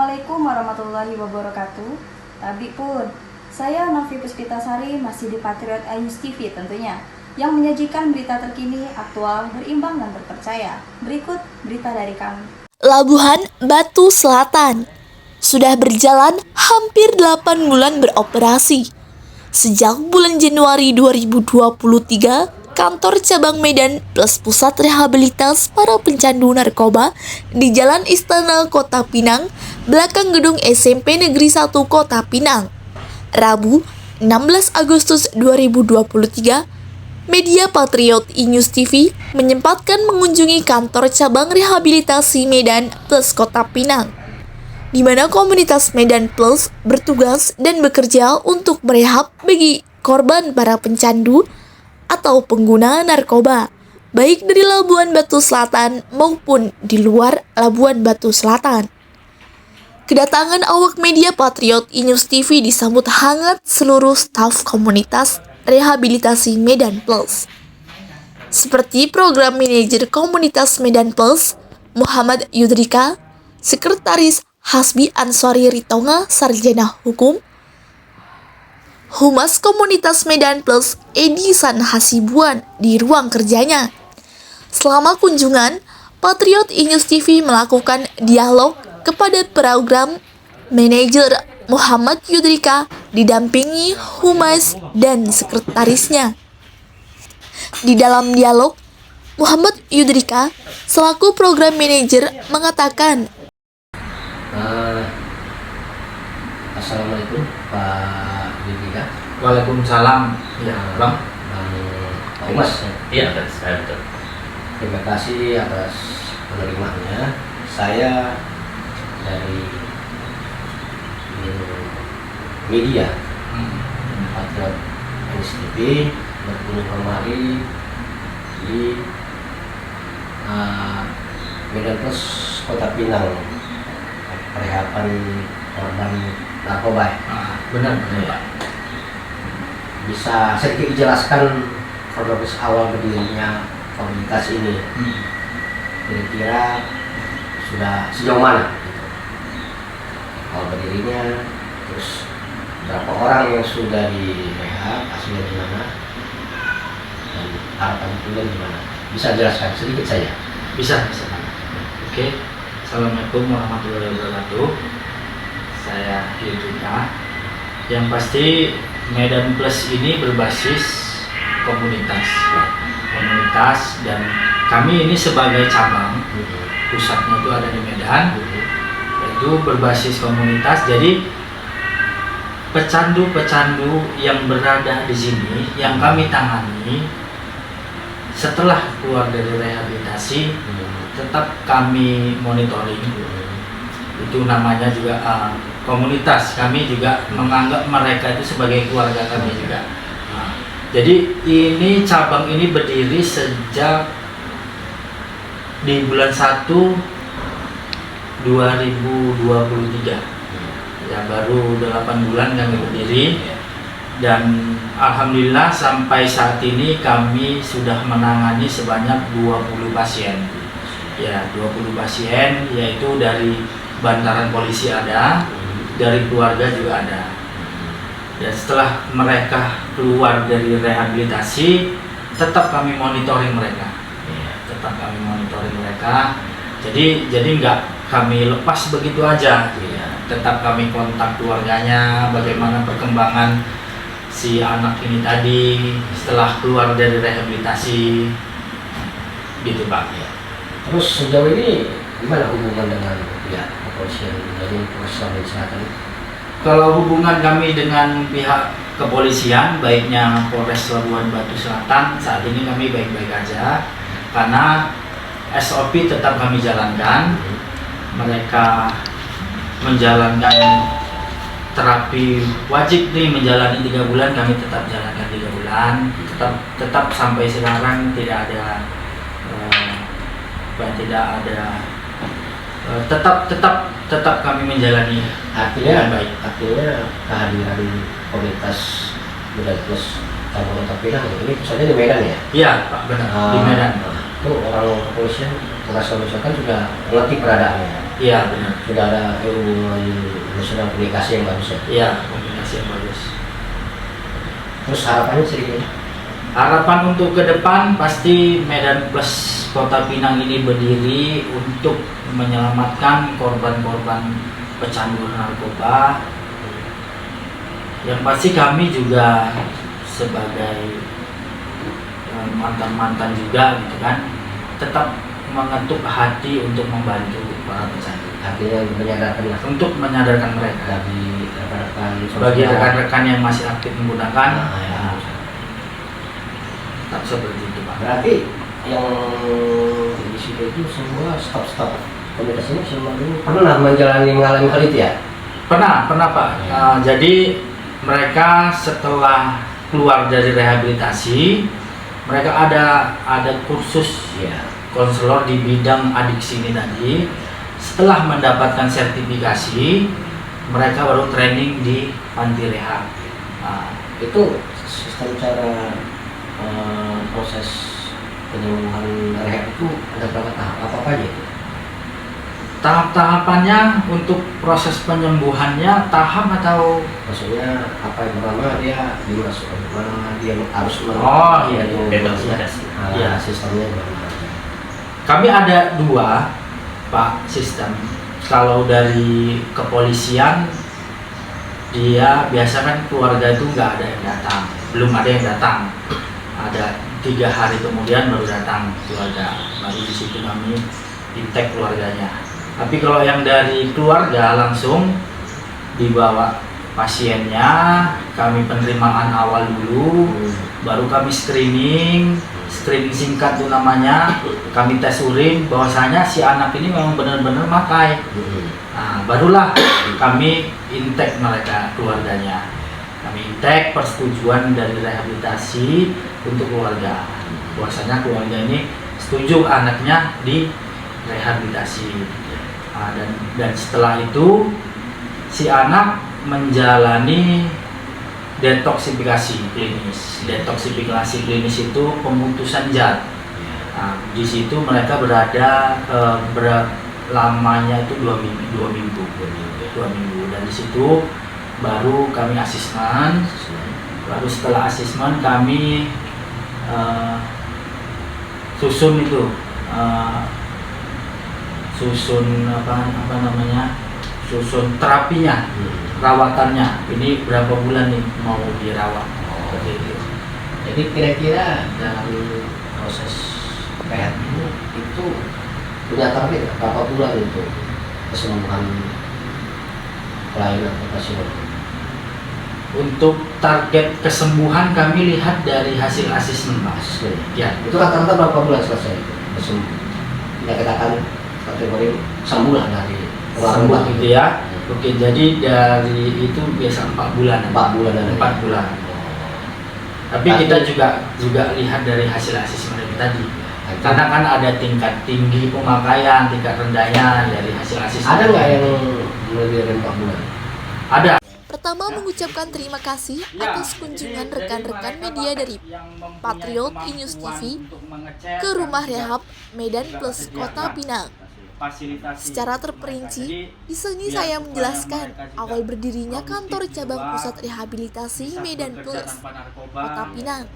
Assalamualaikum warahmatullahi wabarakatuh. Tabik pun, saya Novi Puspitasari masih di Patriot iNews TV tentunya, yang menyajikan berita terkini, aktual, berimbang dan terpercaya. Berikut berita dari kami. Labuhan Batu Selatan sudah berjalan hampir 8 bulan beroperasi. Sejak bulan Januari 2023, kantor cabang Medan plus pusat rehabilitas para pencandu narkoba di Jalan Istana Kota Pinang, belakang gedung SMP Negeri 1 Kota Pinang. Rabu, 16 Agustus 2023, media Patriot iNews TV menyempatkan mengunjungi kantor cabang rehabilitasi Medan plus Kota Pinang, di mana komunitas Medan Plus bertugas dan bekerja untuk merehab bagi korban para pencandu atau pengguna narkoba, baik dari Labuan Batu Selatan maupun di luar Labuan Batu Selatan. Kedatangan awak media Patriot iNews TV disambut hangat seluruh staf komunitas rehabilitasi Medan Plus, seperti program manajer komunitas Medan Plus Muhammad Yudrika, sekretaris Hasbi Ansori Ritonga Sarjana Hukum, Humas Komunitas Medan Plus Edi San Hasibuan di ruang kerjanya. Selama kunjungan, Patriot iNews TV melakukan dialog kepada program manajer Muhammad Yudrika didampingi Humas dan sekretarisnya. Di dalam dialog, Muhammad Yudrika selaku program manajer mengatakan, Assalamualaikum Pak Yudhika. Waalaikumsalam. Ya, Bang. Pak Humas. Iya, saya betul. Terima kasih atas penerimaannya. Saya dari media Patriot iNews TV berkunjung kemari di Medan Plus Kota Pinang, perehaban korban narkoba. Benar, Pak. Bisa sedikit dijelaskan kronologis awal berdirinya komunitas ini? Kira-kira sudah sejauh mana gitu awal berdirinya, terus berapa orang yang sudah direhab, hasilnya gimana, dan harapan kemudian gimana? Bisa jelaskan sedikit saja? Bisa. Oke. Assalamualaikum warahmatullahi wabarakatuh. Saya Yudhika. Yang pasti Medan Plus ini berbasis komunitas dan kami ini sebagai cabang, pusatnya itu ada di Medan, itu berbasis komunitas. Jadi pecandu-pecandu yang berada di sini yang kami tangani setelah keluar dari rehabilitasi tetap kami monitoring. Itu namanya juga komunitas. Kami juga menganggap mereka itu sebagai keluarga kami juga. Jadi ini cabang ini berdiri sejak di bulan 1 2023. Ya, baru 8 bulan kami berdiri, dan alhamdulillah sampai saat ini kami sudah menangani sebanyak 20 pasien. Ya, 20 pasien, yaitu dari bantaran polisi ada, dari keluarga juga ada. Dan setelah mereka keluar dari rehabilitasi, tetap kami monitoring mereka. Jadi nggak kami lepas begitu aja. Tetap kami kontak keluarganya, bagaimana perkembangan si anak ini tadi setelah keluar dari rehabilitasi, gitu Pak. Terus sejauh ini gimana hubungan dengan pihak kepolisian dari Polres Labuan Selatan? Kalau hubungan kami dengan pihak kepolisian, baiknya Polres Labuan Batu Selatan, saat ini kami baik-baik aja, karena SOP tetap kami jalankan. Mereka menjalankan terapi wajib nih, menjalani 3 bulan, kami tetap jalankan 3 bulan, tetap sampai sekarang tidak ada tetap kami menjalani. Artinya baik. Artinya kehadiran komunitas Medan Plus cabang Kota Pinang ini pusatnya di Medan ya? Iya Pak, benar, di Medan. Itu orang kepolisian Polres Labuan Selatan juga mengerti peradaannya. Iya benar. Sudah ada hubungan emosional komunikasi yang bagus ya. Iya, komunikasi yang bagus. Terus harapannya sedikit. Harapan untuk ke depan pasti Medan Plus Kota Pinang ini berdiri untuk menyelamatkan korban-korban pecandu narkoba. Yang pasti kami juga sebagai mantan-mantan juga gitu kan, tetap mengetuk hati untuk membantu para pecandu. Artinya menyadarkan Untuk menyadarkan mereka. bagi rekan-rekan Bagi sosial. rekan-rekan yang masih aktif menggunakan, Nah, ya. tetap seperti itu Pak. Berarti yang di situ itu semua staf komunitas ini semua ini pernah mengalami hal itu ya? Pernah Pak. Jadi mereka setelah keluar dari rehabilitasi, mereka ada kursus Iya. konselor di bidang adiksi ini tadi. Setelah mendapatkan sertifikasi, mereka baru training di panti rehab. Nah, Itu sistem cara proses penyembuhan rehab itu ada berapa tahap? Apa aja itu? tahap-tahapannya untuk proses penyembuhannya tahap atau Maksudnya apa yang pertama dia dimasukkan mana dia harus Oh, iya, iya. bebas ya. Iya. Sistemnya gimana? kami ada 2 Pak sistem. Kalau dari kepolisian dia biasa kan keluarga itu nggak ada yang datang, belum ada yang datang. Ada 3 hari kemudian baru datang keluarga, baru di situ kami intake keluarganya. Tapi kalau yang dari keluarga langsung dibawa pasiennya, kami penerimaan awal dulu, baru kami screening singkat tuh namanya, kami tes urin bahwasanya si anak ini memang benar-benar makai. Nah, barulah kami intake mereka keluarganya. Kami intake persetujuan dari rehabilitasi untuk keluarga. Bahwasanya keluarga ini setuju anaknya di rehabilitasi. Nah, dan setelah itu si anak menjalani detoksifikasi klinis. Detoksifikasi klinis itu pemutusan zat. Nah, di situ mereka berada lamanya itu 2 minggu. Dan di situ baru kami asesmen. Baru setelah asesmen kami susun itu. Susun susun terapinya, rawatannya. Ini berapa bulan nih mau dirawat? Seperti itu. Jadi kira-kira dalam proses rehab ini itu punya target berapa bulan itu kesembuhan klien atau pasien? Untuk target kesembuhan kami lihat dari hasil asesmen Pak. Ya, Itu rata-rata berapa bulan selesai itu kesembuh? Ya kita akan kategori sembuh lah dari sembuh gitu ya. Oke, jadi dari itu biasa 4 bulan. 4 bulan ada. 4 bulan. Tapi kita juga lihat dari hasil asesmen itu tadi. Karena kan ada tingkat tinggi pemakaian, tingkat rendahnya dari hasil asesmen. Ada nggak yang lebih dari 4 bulan? Ada. Pertama mengucapkan terima kasih atas kunjungan rekan-rekan media dari Patriot News TV ke rumah rehab Medan Plus Kota Pinang. Secara terperinci, di sini saya menjelaskan awal berdirinya kantor cabang pusat rehabilitasi Medan Plus Kota Pinang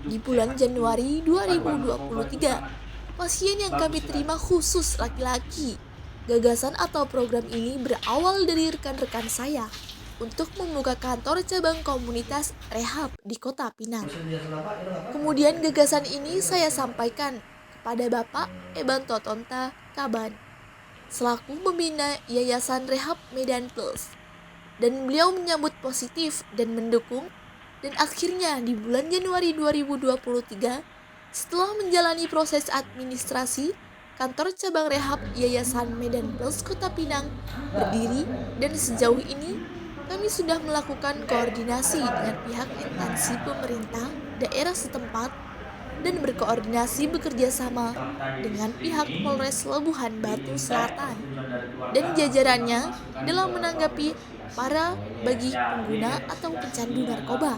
di bulan Januari 2023. Pasien yang kami terima khusus laki-laki. Gagasan atau program ini berawal dari rekan-rekan saya untuk membuka kantor cabang komunitas rehab di Kota Pinang. Kemudian gagasan ini saya sampaikan kepada Bapak Eban Totonta Kaban selaku pembina Yayasan Rehab Medan Plus, dan beliau menyambut positif dan mendukung. Dan akhirnya di bulan Januari 2023, setelah menjalani proses administrasi, kantor cabang rehab Yayasan Medan Plus Kota Pinang berdiri, dan sejauh ini kami sudah melakukan koordinasi dengan pihak instansi pemerintah daerah setempat dan berkoordinasi bekerja sama dengan pihak Polres Labuhan Batu Selatan dan jajarannya dalam menanggapi para bagi pengguna atau pecandu narkoba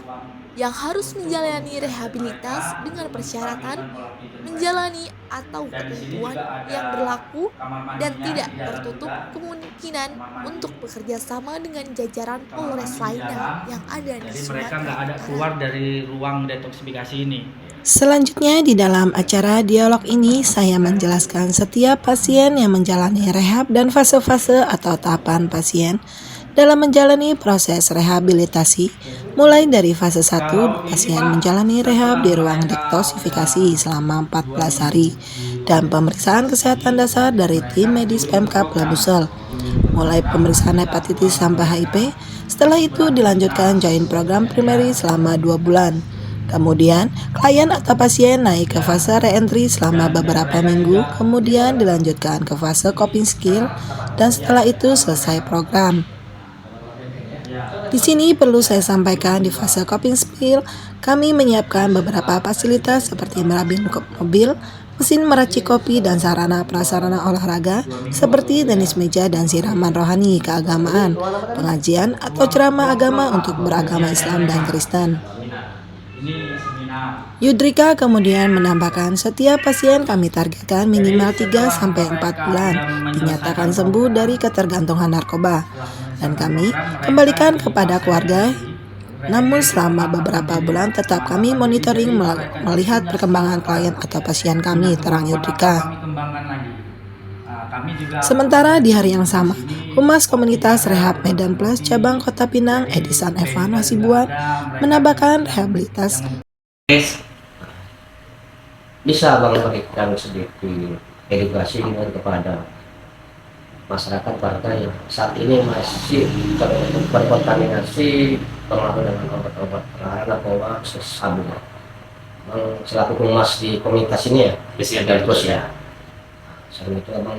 yang harus menjalani rehabilitas dengan persyaratan menjalani atau ketentuan yang berlaku dan tidak tertutup kemungkinan untuk bekerja sama dengan jajaran Polres lainnya yang ada di Jadi mereka Sumatera nggak ada Utara. keluar dari ruang detoksifikasi ini. Selanjutnya di dalam acara dialog ini saya menjelaskan setiap pasien yang menjalani rehab dan fase-fase atau tahapan pasien dalam menjalani proses rehabilitasi. Mulai dari fase 1, pasien menjalani rehab di ruang detoksifikasi selama 14 hari dan pemeriksaan kesehatan dasar dari tim medis Pemkab Labusel. Mulai pemeriksaan hepatitis sampai HIV, setelah itu dilanjutkan join program primary selama 2 bulan. Kemudian, klien atau pasien naik ke fase re-entry selama beberapa minggu, kemudian dilanjutkan ke fase coping skill, dan setelah itu selesai program. Di sini perlu saya sampaikan di fase coping skill, kami menyiapkan beberapa fasilitas seperti merabin mobil, mesin meracik kopi, dan sarana prasarana olahraga seperti tenis meja dan siraman rohani keagamaan, pengajian atau ceramah agama untuk beragama Islam dan Kristen. Yudrika kemudian menambahkan setiap pasien kami targetkan minimal 3-4 bulan dinyatakan sembuh dari ketergantungan narkoba dan kami kembalikan kepada keluarga. Namun selama beberapa bulan tetap kami monitoring melihat perkembangan klien atau pasien kami, terang Yudrika. Sementara di hari yang sama, Humas Komunitas Rehab Medan Plus Cabang Kota Pinang, Edisan Evan Hasibuan, menambahkan rehabilitas. Bisa Bang berikan sedikit edukasi kepada masyarakat warga yang saat ini masih berkontaminasi pengaruh dengan obat-obat narkoba sabu. Selaku humas di komunitas ini ya, terus ya. Selain itu abang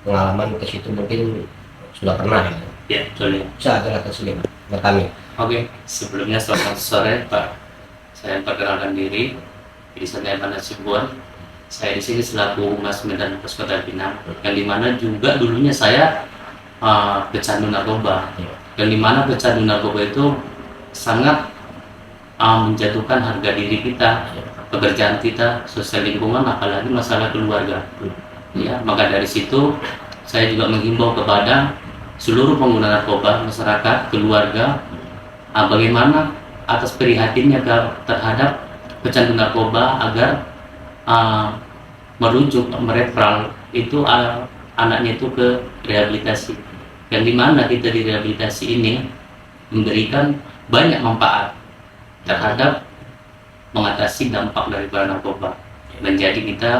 pengalaman ke situ mungkin sudah pernah ya? Ya, betul. Bisa jelaskan sedikit buat kami. Oke, sebelumnya selamat sore Pak. Saya perkenalkan diri, saya Evan Hasibuan. Saya di sini selaku Humas Medan Plus Kota Pinang, yang dimana juga dulunya saya pecandu narkoba, yang dimana pecandu narkoba itu sangat menjatuhkan harga diri kita, pekerjaan kita, sosial lingkungan, apalagi masalah keluarga. Ya, maka dari situ saya juga menghimbau kepada seluruh pengguna narkoba, masyarakat, keluarga, bagaimana atas prihatinnya terhadap pecandu narkoba agar merujuk mereferal itu anaknya itu ke rehabilitasi, yang dimana kita di rehabilitasi ini memberikan banyak manfaat terhadap mengatasi dampak daripada narkoba, menjadi kita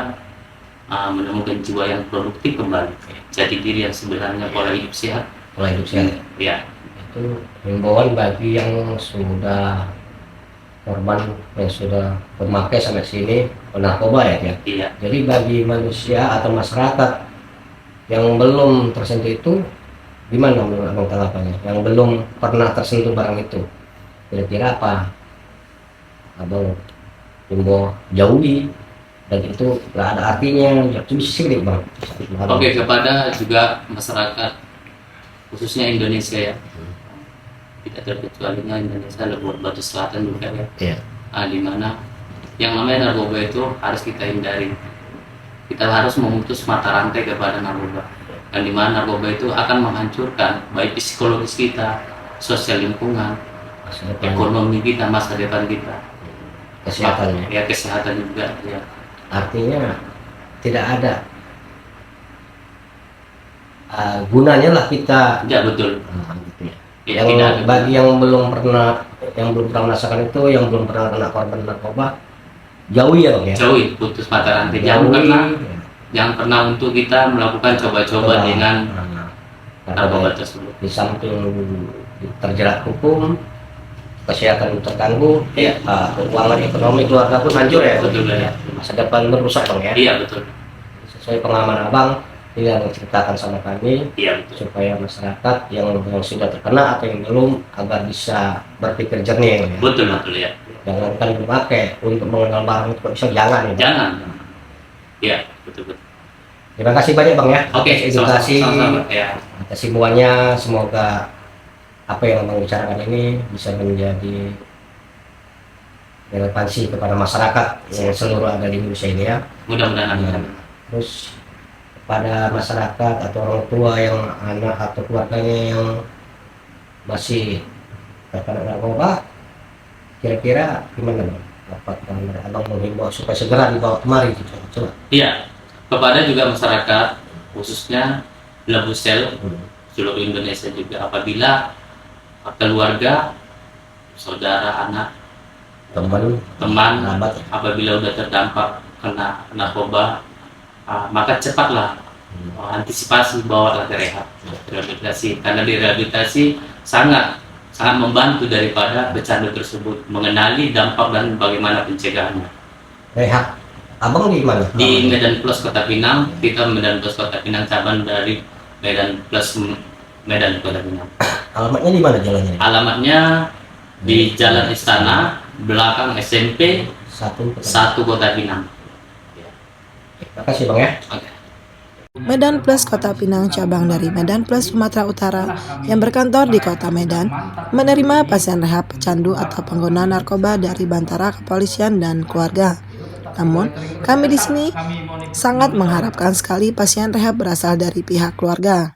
menemukan jiwa yang produktif kembali, jadi diri yang sebenarnya, pola hidup sehat. Pola hidup sehat Ya, itu himbauan bagi yang sudah korban, yang sudah memakai sampai sini narkoba ya. iya. Jadi bagi manusia atau masyarakat yang belum tersentuh itu, gimana menurut abang tanggapannya? Yang belum pernah tersentuh barang itu, kira-kira apa abang himbau jauhi, dan itu nggak ada artinya, itu bisa sedikit bang. Oke, kepada juga masyarakat khususnya Indonesia ya, tidak terkecualinya Indonesia, Lebur Batu Selatan juga ya. Iya. Di mana yang namanya narkoba itu harus kita hindari. Kita harus memutus mata rantai kepada narkoba. Dan di mana narkoba itu akan menghancurkan baik psikologis kita, sosial lingkungan, ekonomi kita, masa depan kita, Kesehatannya. Ya, kesehatan juga ya. Artinya tidak ada gunanya lah kita. Ya, betul. Gitu ya. Ya, Yang tidak ada. bagi yang belum pernah merasakan itu, yang belum pernah kena korban narkoba, jauhi ya bang ya. Jauhi, putus mata rantai. Jauhi. Jangan pernah untuk kita melakukan coba-coba dengan narkoba Karena tersebut. di samping terjerat hukum, kesehatan terganggu, Iya. keuangan ekonomi keluarga pun hancur ya. Betul ya. Masa depan merusak bang ya. Iya, betul. Sesuai pengalaman abang, dia menceritakan sama kami Iya, betul. supaya masyarakat yang sudah terkena atau yang belum agar bisa berpikir jernih ya. Betul ya. Jangankan dipakai untuk mengenal barang itu, kok bisa jangan ya. Jangan. Iya, betul. Terima kasih banyak bang ya. Oke, edukasi sama-sama ya. atas himbauannya, semoga apa yang abang bicarakan ini bisa menjadi relevansi kepada masyarakat yang seluruh ada di Indonesia ini ya. Mudah-mudahan amin. Terus pada masyarakat atau orang tua yang anak atau keluarganya yang masih terkena narkoba, kira-kira gimana Bang? Apakah Abang menghimbau supaya segera dibawa kemari gitu? Coba. Iya, kepada juga masyarakat khususnya Labusel seluruh Indonesia juga, apabila keluarga, saudara, anak, teman Sahabat. apabila udah terdampak kena narkoba, maka cepatlah antisipasi, bawalah ke rehabilitasi, karena di rehabilitasi sangat membantu daripada pecandu tersebut, mengenali dampak dan bagaimana pencegahannya. Rehab Abang di mana? Di Medan Plus Kota Pinang, kita Medan Plus Kota Pinang, cabang dari Medan Plus Medan Kota Pinang. Alamatnya di mana jalannya? Alamatnya di Jalan Istana, belakang SMP 1 Kota Pinang. Terima kasih Bang ya. Oke. Medan Plus Kota Pinang cabang dari Medan Plus Sumatera Utara yang berkantor di Kota Medan menerima pasien rehab pecandu atau pengguna narkoba dari Bantara Kepolisian dan keluarga. Namun, kami di sini sangat mengharapkan sekali pasien rehab berasal dari pihak keluarga.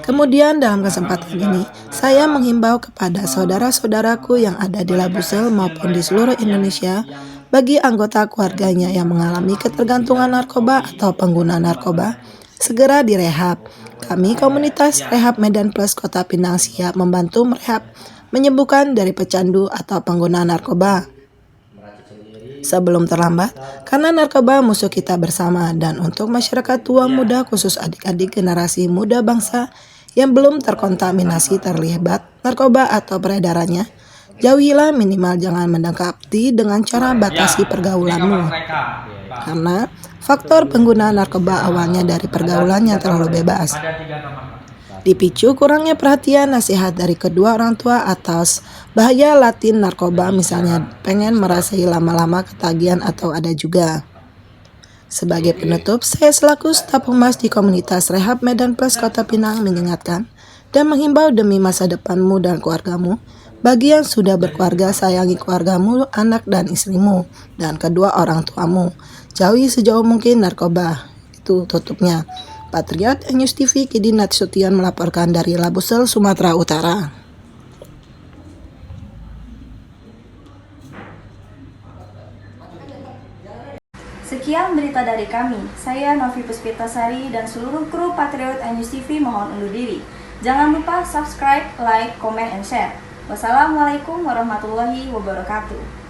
Kemudian dalam kesempatan ini, saya menghimbau kepada saudara-saudaraku yang ada di Labusel maupun di seluruh Indonesia, bagi anggota keluarganya yang mengalami ketergantungan narkoba atau pengguna narkoba, segera direhab. Kami komunitas Rehab Medan Plus Kota Pinang siap membantu merehab, menyembuhkan dari pecandu atau pengguna narkoba sebelum terlambat, karena narkoba musuh kita bersama. Dan untuk masyarakat tua muda, khusus adik-adik generasi muda bangsa yang belum terkontaminasi terlibat narkoba atau peredarannya, jauhilah, minimal jangan mendekati dengan cara batasi pergaulanmu. Karena faktor penggunaan narkoba awalnya dari pergaulan yang terlalu bebas. Dipicu kurangnya perhatian nasihat dari kedua orang tua atas bahaya latin narkoba, misalnya pengen merasai lama-lama ketagihan atau ada juga. Sebagai penutup, saya selaku staf humas di komunitas Rehab Medan Plus Kota Pinang mengingatkan dan menghimbau demi masa depanmu dan keluargamu. Bagi yang sudah berkeluarga, sayangi keluargamu, anak dan istrimu, dan kedua orang tuamu. Jauhi sejauh mungkin narkoba. Itu tutupnya. Patriot News TV, Kidi Natsution melaporkan dari Labusel, Sumatera Utara. Sekian berita dari kami. Saya Novi Puspitasari dan seluruh kru Patriot News TV mohon undur diri. Jangan lupa subscribe, like, comment, and share. Wassalamualaikum warahmatullahi wabarakatuh.